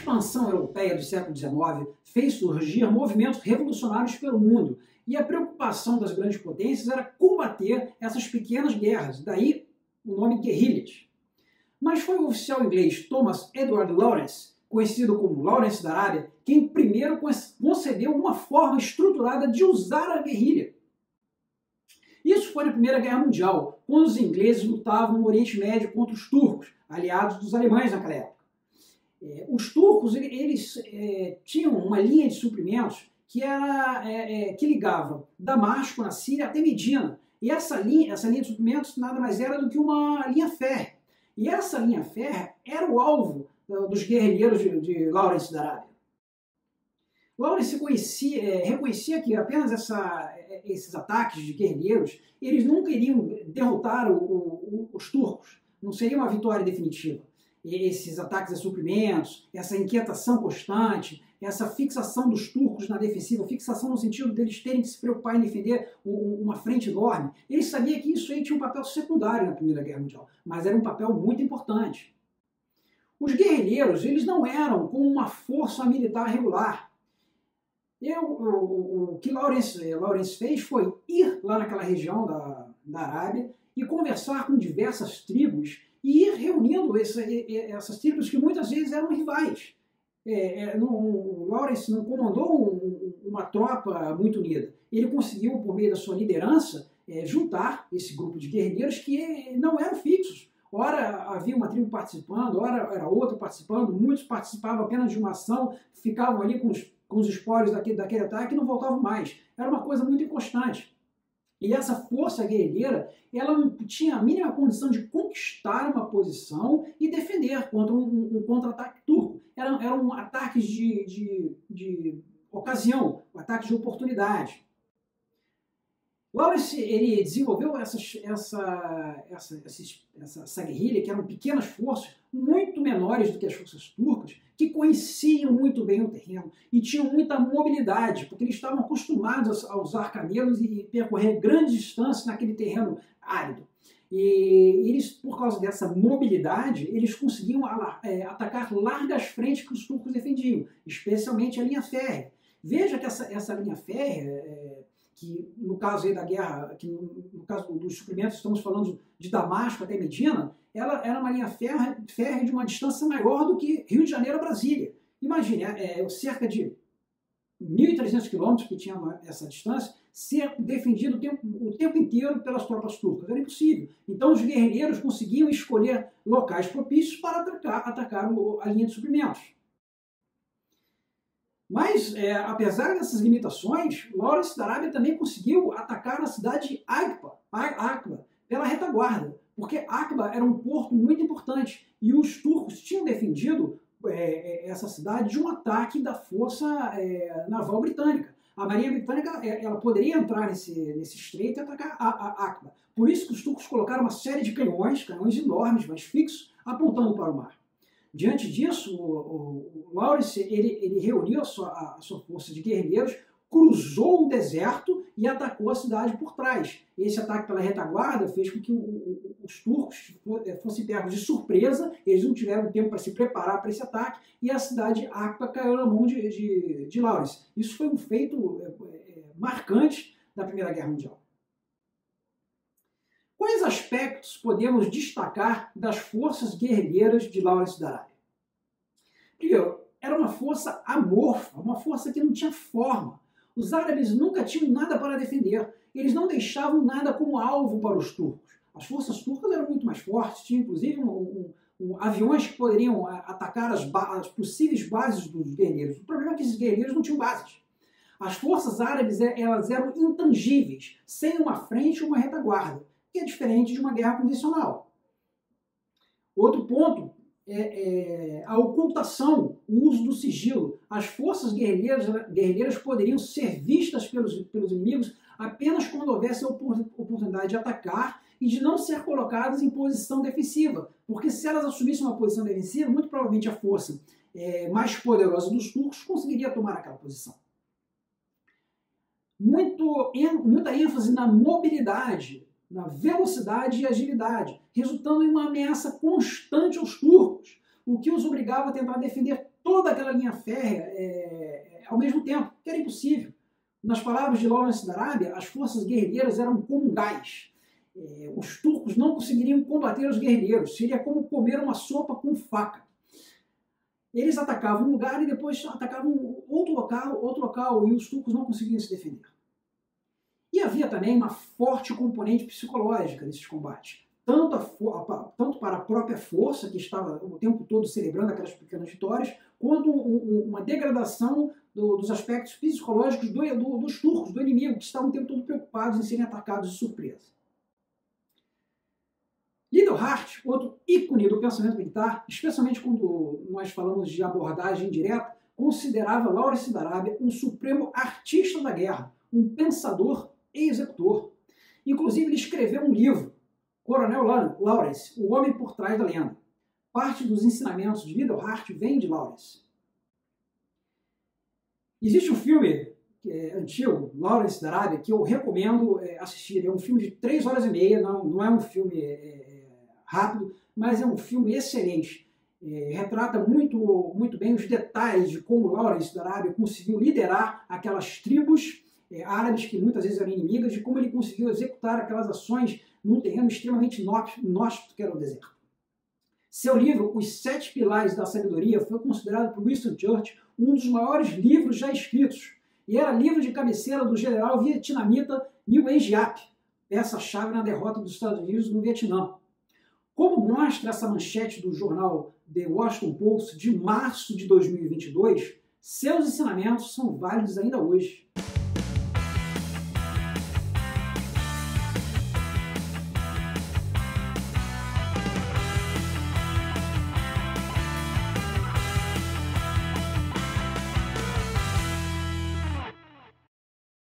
expansão europeia do século XIX fez surgir movimentos revolucionários pelo mundo, e a preocupação das grandes potências era combater essas pequenas guerras, daí o nome guerrilhas. Mas foi o oficial inglês Thomas Edward Lawrence, conhecido como Lawrence da Arábia, quem primeiro concebeu uma forma estruturada de usar a guerrilha. Isso foi na Primeira Guerra Mundial, quando os ingleses lutavam no Oriente Médio contra os turcos, aliados dos alemães naquela época. Os turcos eles tinham uma linha de suprimentos que ligava Damasco, na Síria, até Medina. E essa linha de suprimentos nada mais era do que uma linha férrea. E essa linha férrea era o alvo dos guerrilheiros de Lawrence da Arábia. Lawrence reconhecia que apenas esses ataques de guerrilheiros, eles nunca iriam derrotar os turcos. Não seria uma vitória definitiva. Esses ataques a suprimentos, essa inquietação constante, essa fixação dos turcos na defensiva, fixação no sentido deles terem que se preocupar em defender uma frente enorme. Ele sabia que isso aí tinha um papel secundário na Primeira Guerra Mundial, mas era um papel muito importante. Os guerrilheiros, eles não eram como uma força militar regular. O que Lawrence fez foi ir lá naquela região da Arábia e conversar com diversas tribos e ir reunindo essas tribos que muitas vezes eram rivais. Lawrence não comandou uma tropa muito unida. Ele conseguiu, por meio da sua liderança, juntar esse grupo de guerrilheiros que não eram fixos. Ora havia uma tribo participando, ora era outra participando, muitos participavam apenas de uma ação, ficavam ali com os espólios daquele ataque e não voltavam mais. Era uma coisa muito inconstante. E essa força guerrilheira, ela não tinha a mínima condição de conquistar uma posição e defender contra um contra-ataque turco. Eram ataques de ocasião, ataques de oportunidade. Lawrence ele desenvolveu essa guerrilha, que eram pequenas forças, muito menores do que as forças turcas, que conheciam muito bem o terreno e tinham muita mobilidade, porque eles estavam acostumados a usar camelos e percorrer grandes distâncias naquele terreno árido. E eles, por causa dessa mobilidade, eles conseguiam atacar largas frentes que os turcos defendiam, especialmente a linha férrea. Veja que essa linha férrea, que no caso aí da guerra, que no caso dos suprimentos estamos falando de Damasco até Medina, ela era uma linha férrea de uma distância maior do que Rio de Janeiro a Brasília. Imagine, cerca de 1.300 quilômetros que tinha essa distância, ser defendido o tempo inteiro pelas tropas turcas. Era impossível. Então os guerrilheiros conseguiam escolher locais propícios para atacar a linha de suprimentos. Mas, apesar dessas limitações, Lawrence da Arábia também conseguiu atacar a cidade de Aqba pela retaguarda, porque Aqba era um porto muito importante e os turcos tinham defendido essa cidade de um ataque da força naval britânica. A marinha britânica ela poderia entrar nesse estreito e atacar a Aqba. Por isso que os turcos colocaram uma série de canhões enormes, mas fixos, apontando para o mar. Diante disso, o Lawrence ele reuniu a sua força de guerrilheiros, cruzou o deserto e atacou a cidade por trás. Esse ataque pela retaguarda fez com que os turcos fossem pegos de surpresa, eles não tiveram tempo para se preparar para esse ataque, e a cidade de Aqba caiu na mão de Lawrence. Isso foi um feito marcante da Primeira Guerra Mundial. Quais aspectos podemos destacar das forças guerrilheiras de Lawrence da Arábia? Primeiro, era uma força amorfa, uma força que não tinha forma. Os árabes nunca tinham nada para defender. Eles não deixavam nada como alvo para os turcos. As forças turcas eram muito mais fortes, tinha inclusive aviões que poderiam atacar as possíveis bases dos guerrilheiros. O problema é que esses guerrilheiros não tinham bases. As forças árabes elas eram intangíveis, sem uma frente ou uma retaguarda, que é diferente de uma guerra convencional. Outro ponto é a ocultação, o uso do sigilo. As forças guerrilheiras poderiam ser vistas pelos inimigos apenas quando houvesse a oportunidade de atacar e de não ser colocadas em posição defensiva, porque se elas assumissem uma posição defensiva, muito provavelmente a força mais poderosa dos turcos conseguiria tomar aquela posição. Muita ênfase na mobilidade, na velocidade e agilidade, resultando em uma ameaça constante aos turcos, o que os obrigava a tentar defender toda aquela linha férrea ao mesmo tempo, que era impossível. Nas palavras de Lawrence da Arábia, as forças guerrilheiras eram como um gás. Os turcos não conseguiriam combater os guerrilheiros, seria como comer uma sopa com faca. Eles atacavam um lugar e depois atacavam outro local, e os turcos não conseguiam se defender. E havia também uma forte componente psicológica nesses combates, tanto para a própria força, que estava o tempo todo celebrando aquelas pequenas vitórias, quanto uma degradação dos aspectos psicológicos dos turcos, do inimigo, que estavam o tempo todo preocupados em serem atacados de surpresa. Leadenhart, outro ícone do pensamento militar, especialmente quando nós falamos de abordagem direta, considerava Lawrence da Arábia um supremo artista da guerra, um pensador e executor. Inclusive, ele escreveu um livro, Coronel Lawrence, O Homem por Trás da Lenda. Parte dos ensinamentos de Leadenhart vem de Lawrence. Existe um filme antigo, Lawrence da Arábia, que eu recomendo assistir. É um filme de 3 horas e meia, não é um filme rápido, mas é um filme excelente. Retrata muito bem os detalhes de como Lawrence da Arábia conseguiu liderar aquelas tribos árabes que muitas vezes eram inimigas, de como ele conseguiu executar aquelas ações num terreno extremamente inóspito, que era o deserto. Seu livro, Os 7 Pilares da Sabedoria, foi considerado por Winston Churchill um dos maiores livros já escritos, e era livro de cabeceira do general vietnamita Nguyen Giap, peça-chave na derrota dos Estados Unidos no Vietnã. Como mostra essa manchete do jornal The Washington Post de março de 2022, seus ensinamentos são válidos ainda hoje.